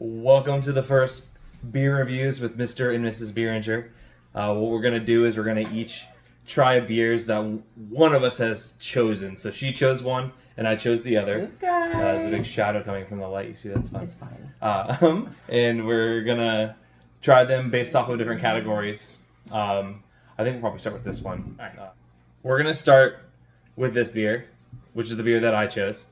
Welcome to the first beer reviews with Mr. and Mrs. Beeringer. What we're going to do is we're going to each try beers that one of us has chosen. So she chose one, and I chose the other. This guy. There's a big shadow coming from the light. You see, that's fine. It's fine. And we're going to try them based off of different categories. I think we'll probably start with this one. All right. We're going to start with this beer, which is the beer that I chose.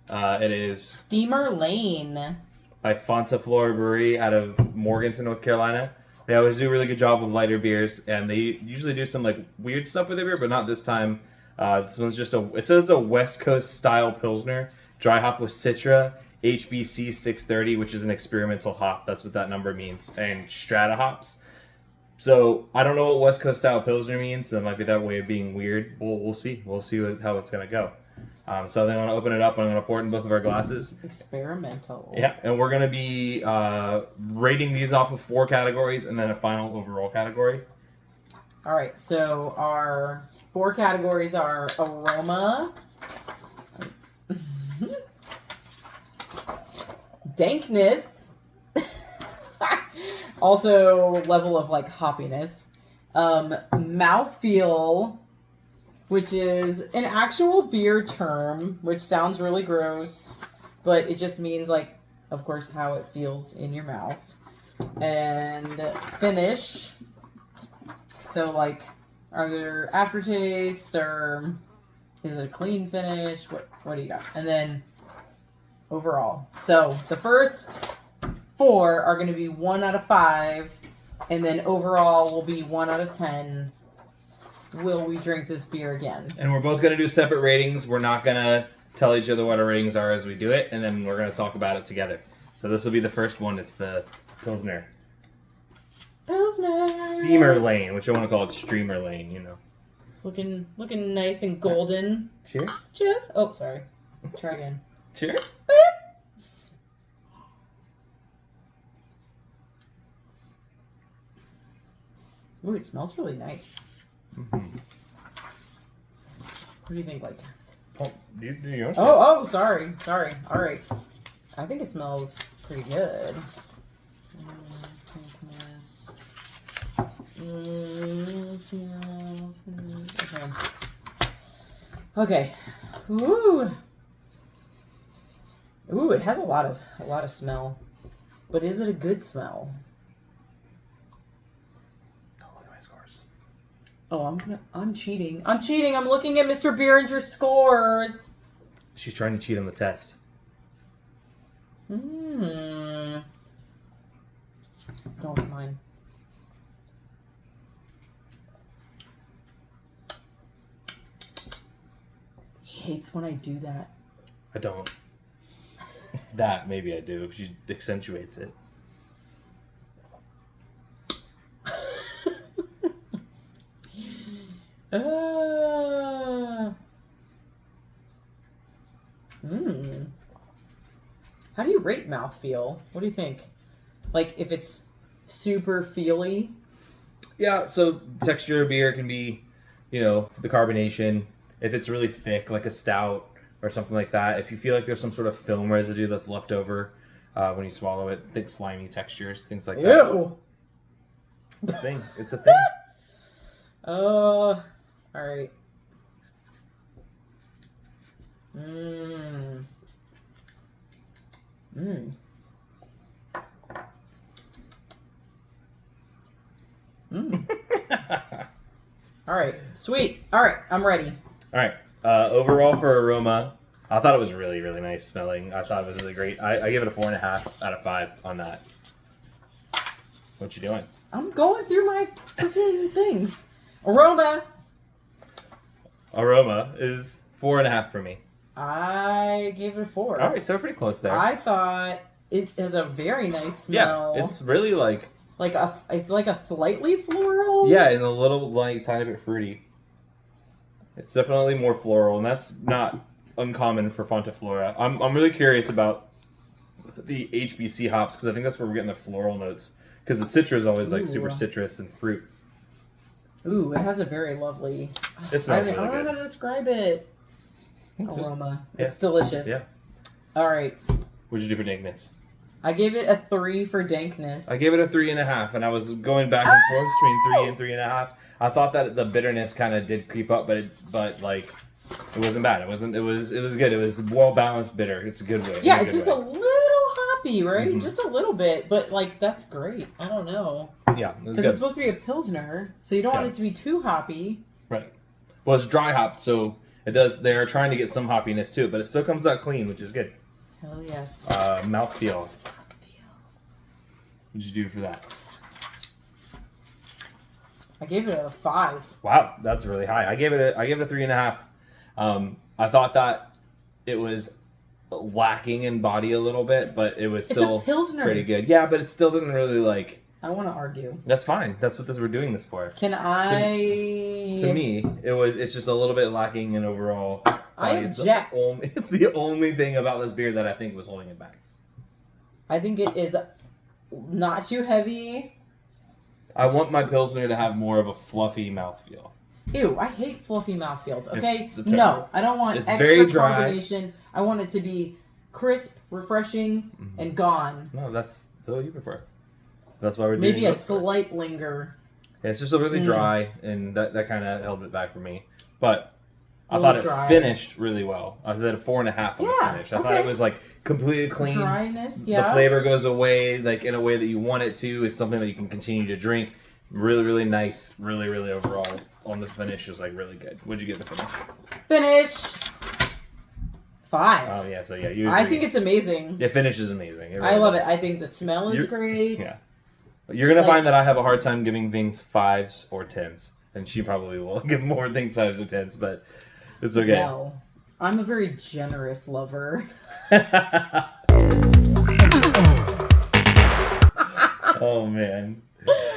It is Steamer Lane by Fonta Flora Brewery out of Morganton, North Carolina. They always do a really good job with lighter beers, and they usually do some like weird stuff with their beer, but not this time. This one's just it says a West Coast style Pilsner, dry hop with Citra, HBC 630, which is an experimental hop. That's what that number means, and Strata hops. So I don't know what West Coast style Pilsner means. That might be that way of being weird. We'll see. We'll see how it's gonna go. So I'm going to open it up and I'm going to pour it in both of our glasses. Experimental. Yeah, and we're going to be rating these off of 4 categories and then a final overall category. All right, so our 4 categories are aroma, dankness, also level of like hoppiness, mouthfeel, which is an actual beer term, which sounds really gross, but it just means, like, of course, how it feels in your mouth. And finish. So, like, are there aftertastes, or is it a clean finish? What do you got? And then overall. So, the first 4 are going to be 1 out of 5, and then overall will be 1 out of 10. Will we drink this beer again? And we're both going to do separate ratings. We're not going to tell each other what our ratings are as we do it, and then we're going to talk about it together. So this will be the first one. It's the Pilsner. Steamer Lane, which I want to call it Streamer Lane, you know. It's looking nice and golden. Cheers. Cheers. Oh, sorry. Try again. Cheers. Ooh, it smells really nice. Mm-hmm. What do you think, like? Oh, you Sorry. All right. I think it smells pretty good. Okay. Ooh, it has a lot of smell. But is it a good smell? Oh, I'm cheating. I'm looking at Mr. Beeringer's scores. She's trying to cheat on the test. Don't mind. He hates when I do that. I don't. That maybe I do if she accentuates it. How do you rate mouthfeel? What do you think? Like, if it's super feely? Yeah, so texture of beer can be, the carbonation. If it's really thick, like a stout or something like that. If you feel like there's some sort of film residue that's left over when you swallow it, thick, slimy textures, things like that. Ew! It's a thing. It's a thing. All right. All right. Sweet. All right. I'm ready. All right. Overall for aroma, I thought it was really, really nice smelling. I thought it was really great. I give it a 4.5 out of 5 on that. What you doing? I'm going through my freaking things. Aroma is 4.5 for me. I gave it a 4. All right, so we're pretty close there. I thought it has a very nice smell. Yeah, it's really it's like a slightly floral. Yeah, and a little tiny bit fruity. It's definitely more floral, and that's not uncommon for Fonta Flora. I'm really curious about the HBC hops because I think that's where we're getting the floral notes. Because the Citra is always super citrus and fruit. Ooh, it has a very lovely. It smells really good. I don't know how to describe it. Aroma. It's delicious. Yeah. All right. What'd you do for dankness? I gave it a 3 for dankness. I gave it a 3.5, and I was going back and forth between 3 and 3.5. I thought that the bitterness kind of did creep up, but like it wasn't bad. It was good. It was well balanced bitter. It's a good way. Yeah, it's just a little hoppy, right? Mm-hmm. Just a little bit, but like that's great. I don't know. Yeah, because it's supposed to be a Pilsner, so you don't want it to be too hoppy. Right. Well, it's dry hopped, so it does. They're trying to get some hoppiness to it, but it still comes out clean, which is good. Hell yes. Mouthfeel. What'd you do for that? I gave it a 5. Wow, that's really high. I gave it a 3.5. I thought that it was lacking in body a little bit, but it was still pretty good. Yeah, but it still didn't really like. I want to argue. That's fine. That's what we're doing this for. Can I? To me, it's just a little bit lacking in overall body. I object. It's the only thing about this beer that I think was holding it back. I think it is not too heavy. I want my Pilsner to have more of a fluffy mouthfeel. Ew, I hate fluffy mouthfeels, okay? No, I don't want extra very dry. carbonation. I want it to be crisp, refreshing, and gone. No, that's what you prefer. That's why we're doing maybe a slight linger. Yeah, it's just a really dry, and that kind of held it back for me. But I thought it finished really well. I did a 4.5 on the finish. I thought it was like completely clean. Dryness, yeah. The flavor goes away like in a way that you want it to. It's something that you can continue to drink. Really, really nice. Really, really overall on the finish was like really good. What'd you get the finish? Finish 5. Oh yeah, so yeah, you. I think it's amazing. The finish is amazing. Really I love it. I think the smell is great. Yeah. You're gonna find that I have a hard time giving things 5s or 10s, and she probably will give more things 5s or 10s, but it's okay. Well, I'm a very generous lover. Oh man.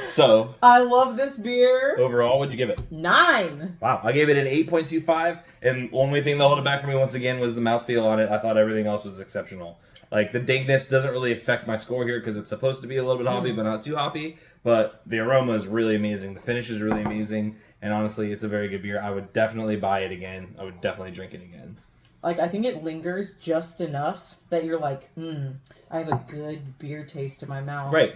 So I love this beer. Overall, what'd you give it? 9. Wow, I gave it an 8.25, and the only thing that held it back for me once again was the mouthfeel on it. I thought everything else was exceptional. Like, the dankness doesn't really affect my score here because it's supposed to be a little bit hoppy, but not too hoppy. But the aroma is really amazing. The finish is really amazing. And honestly, it's a very good beer. I would definitely buy it again. I would definitely drink it again. Like, I think it lingers just enough that you're like, I have a good beer taste in my mouth. Right.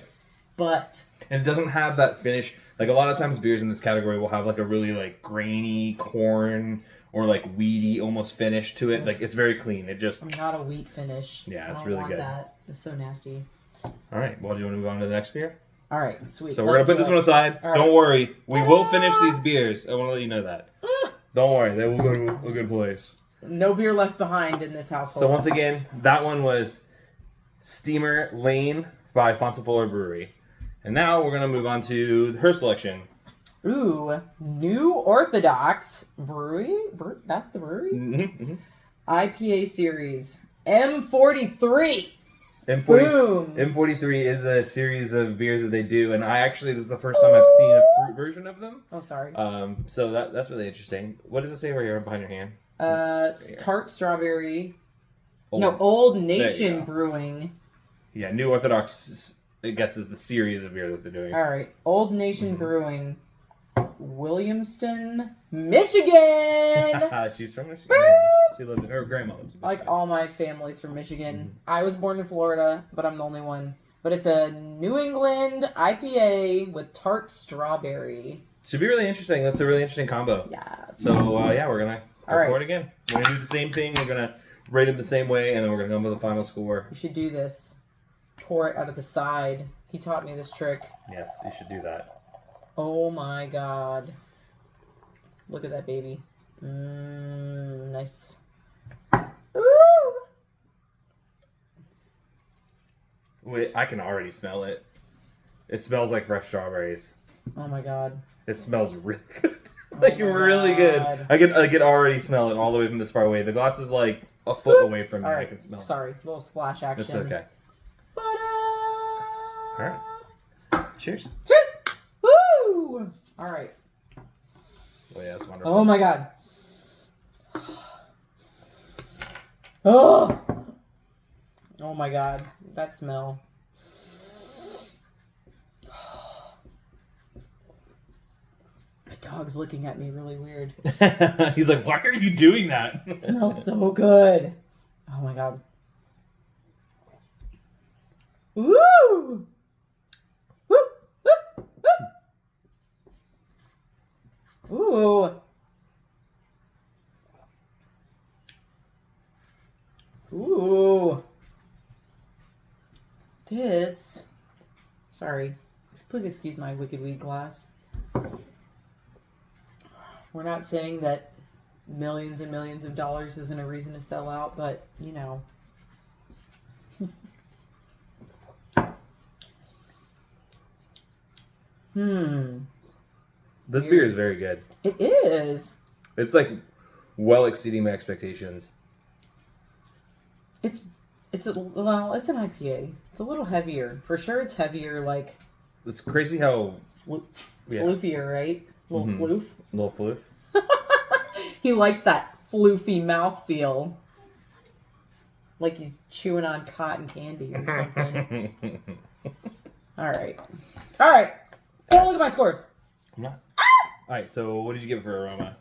But... And it doesn't have that finish. Like, a lot of times beers in this category will have, like, a really, like, grainy corn or, like, weedy almost finish to it. Like, it's very clean. It just... Not a wheat finish. Yeah, it's really good. That. It's so nasty. All right. Well, do you want to move on to the next beer? All right. Sweet. So we're going to put this one aside. Right. Don't worry. We will finish these beers. I want to let you know that. Don't worry. They will go to a good place. No beer left behind in this household. So once again, that one was Steamer Lane by Fonta Brewery. And now we're going to move on to her selection. Ooh, New Orthodox Brewery? That's the brewery? Mm-hmm. IPA series. M43. Boom! M43 is a series of beers that they do, and this is the first time I've seen a fruit version of them. Oh, sorry. So that's really interesting. What does it say right here behind your hand? Tart, Strawberry. Old Nation Brewing. Yeah, New Orthodox, I guess, is the series of beer that they're doing. All right. Old Nation Brewing. Williamston, Michigan. She's from Michigan. She lived in her grandma lives in Michigan. Like all my family's from Michigan. I was born in Florida, but I'm the only one. But it's a New England IPA with tart strawberry. Should be really interesting. That's a really interesting combo. Yes. So we're gonna go for it again. We're gonna do the same thing. We're gonna rate it the same way, and then we're gonna come with the final score. You should do this. Pour it out of the side. He taught me this trick. Yes, you should do that. Oh my god. Look at that baby. Nice. Ooh! Wait, I can already smell it. It smells like fresh strawberries. Oh my god. It smells really good. Really good. I can already smell it all the way from this far away. The glass is like a foot away from me. Right. I can smell it. Sorry, little splash action. It's okay. All right. Cheers. Cheers! Woo! All right. Oh yeah, that's wonderful. Oh my god. Oh! Oh my god. That smell. My dog's looking at me really weird. He's like, why are you doing that? It smells so good. Oh my god. Woo! Woo! Woo! Woo! Ooh. Ooh. This. Sorry. Please excuse my wicked weed glass. We're not saying that millions and millions of dollars isn't a reason to sell out, but, you know. This beer is very good. It is. It's like well exceeding my expectations. It's an IPA. It's a little heavier. For sure it's heavier, like... It's crazy how... Floofier, right? Little floof. Little floof. He likes that floofy mouthfeel. Like he's chewing on cotton candy or something. All right. Don't look at my scores. I'm not. All right, so what did you give it for aroma?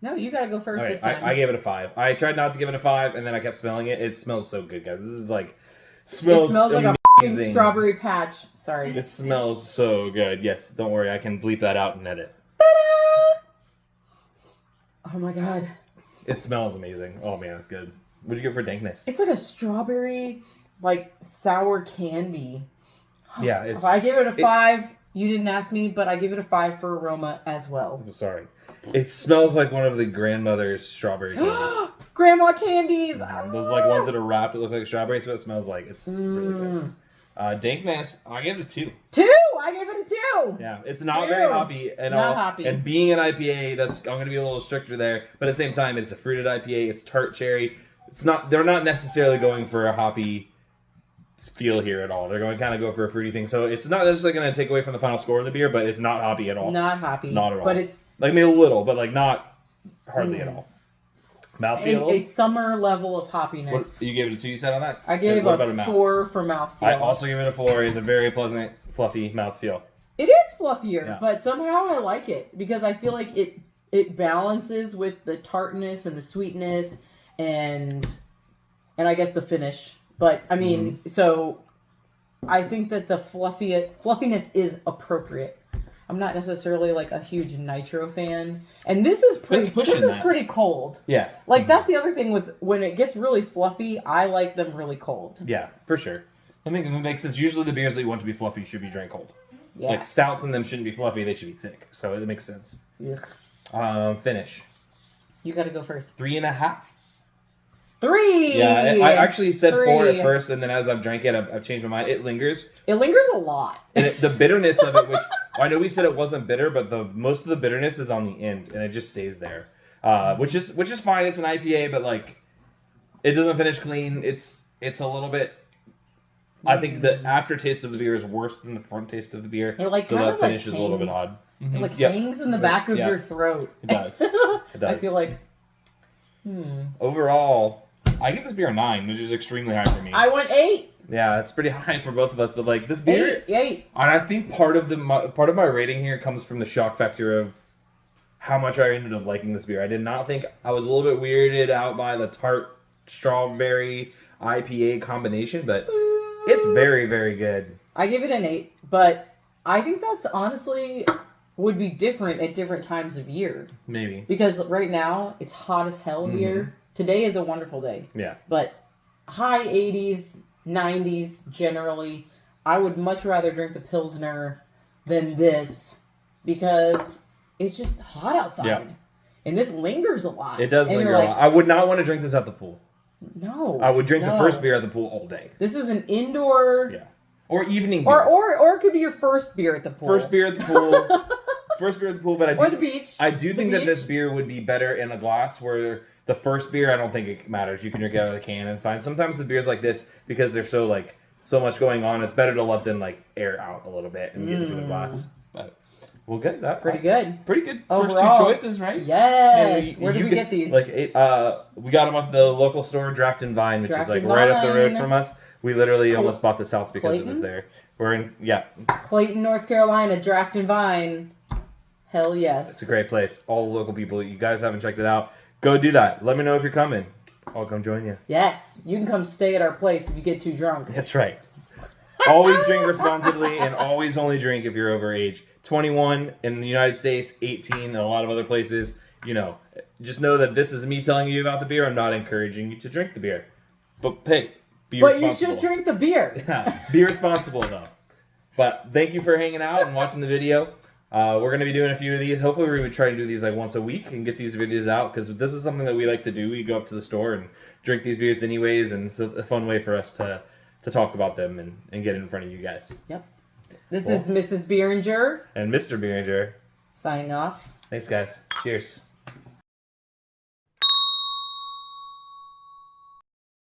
No, you gotta go first this time. I gave it a 5. I tried not to give it a 5, and then I kept smelling it. It smells so good, guys. This is like... It smells like a amazing. strawberry patch. Sorry. It smells so good. Yes, don't worry. I can bleep that out and edit. Ta-da! Oh my god. It smells amazing. Oh man, it's good. What'd you give it for dankness? It's like a strawberry, like, sour candy. Yeah, it's... If I give it a 5, you didn't ask me, but I give it a 5 for aroma as well. I'm sorry. It smells like one of the grandmother's strawberry candies. Grandma candies! Those like ones that are wrapped that look like strawberry. It's what it smells like. It's really good. Dankness, I give it a 2. 2! I gave it a 2! Yeah, it's not very hoppy and Not all. hoppy. And being an IPA, I'm going to be a little stricter there. But at the same time, it's a fruited IPA. It's tart cherry. It's not. They're not necessarily going for a hoppy feel here at all. They're going to kind of go for a fruity thing. So it's not necessarily going to take away from the final score of the beer, but it's not hoppy at all. Not hoppy. Not at all. But it's... Like maybe a little, but like not hardly at all. Mouthfeel? A summer level of hoppiness. You gave it a 2, you said on that? I gave what a 4 for mouthfeel. I also give it a 4. It's a very pleasant, fluffy mouthfeel. It is fluffier, Yeah. but somehow I like it because I feel like it balances with the tartness and the sweetness and I guess the finish. But I mean, so I think that the fluffiness is appropriate. I'm not necessarily like a huge nitro fan, and this is pretty cold. Yeah, like that's the other thing with when it gets really fluffy. I like them really cold. Yeah, for sure. It makes sense. Usually the beers that you want to be fluffy should be drank cold. Yeah. Like stouts and them shouldn't be fluffy; they should be thick. So it makes sense. Ugh. Finish. You got to go first. 3.5. 3. Yeah, I actually said 3. 4 at first, and then as I've drank it, I've changed my mind. It lingers. It lingers a lot. And the bitterness of it, which I know we said it wasn't bitter, but most of the bitterness is on the end, and it just stays there, which is fine. It's an IPA, but like, it doesn't finish clean. It's a little bit. I think the aftertaste of the beer is worse than the front taste of the beer. It like so kind that of finish like is a little bit odd. It like hangs in the back of your throat. It does. It does. I feel like. Overall, I give this beer a 9, which is extremely high for me. I went 8. Yeah, it's pretty high for both of us, but like this beer, 8. And I think part of my rating here comes from the shock factor of how much I ended up liking this beer. I did not think I was a little bit weirded out by the tart strawberry IPA combination, but it's very, very good. I give it an 8, but I think that's honestly would be different at different times of year. Maybe. Because right now, it's hot as hell here. Today is a wonderful day. Yeah. But high 80s, 90s generally. I would much rather drink the Pilsner than this because it's just hot outside. Yeah. And this lingers a lot. It does linger a lot. I would not want to drink this at the pool. No. I would drink the first beer at the pool all day. This is an indoor... Yeah. Or evening beer. Or it could be your first beer at the pool. First beer at the pool. First beer at the pool, but or the beach. I do think that this beer would be better in a glass where the first beer, I don't think it matters. You can drink it out of the can and fine. Sometimes the beers like this, because they're so much going on, it's better to let them like air out a little bit and get into the glass. But we'll get that. Pretty good. Pretty good. Overall, first 2 choices, right? Yes. Where did we get these? Like we got them at the local store, Draft and Vine, which is like right up the road from us. We literally almost bought this house because it was there. We're in, Clayton, North Carolina, Draft and Vine. Hell yes. It's a great place. All the local people, you guys haven't checked it out, go do that. Let me know if you're coming. I'll come join you. Yes. You can come stay at our place if you get too drunk. That's right. Always drink responsibly, and always only drink if you're over age 21 in the United States, 18 in a lot of other places. You know, just know that this is me telling you about the beer. I'm not encouraging you to drink the beer. But hey, be But you responsible. should drink the beer. Yeah, be responsible though. But thank you for hanging out and watching the video. We're going to be doing a few of these. Hopefully we're going to try and do these like once a week and get these videos out, because this is something that we like to do. We go up to the store and drink these beers anyways, and it's a fun way for us to talk about them and get in front of you guys. Yep. This is Mrs. Beeringer. And Mr. Beeringer. Signing off. Thanks, guys. Cheers.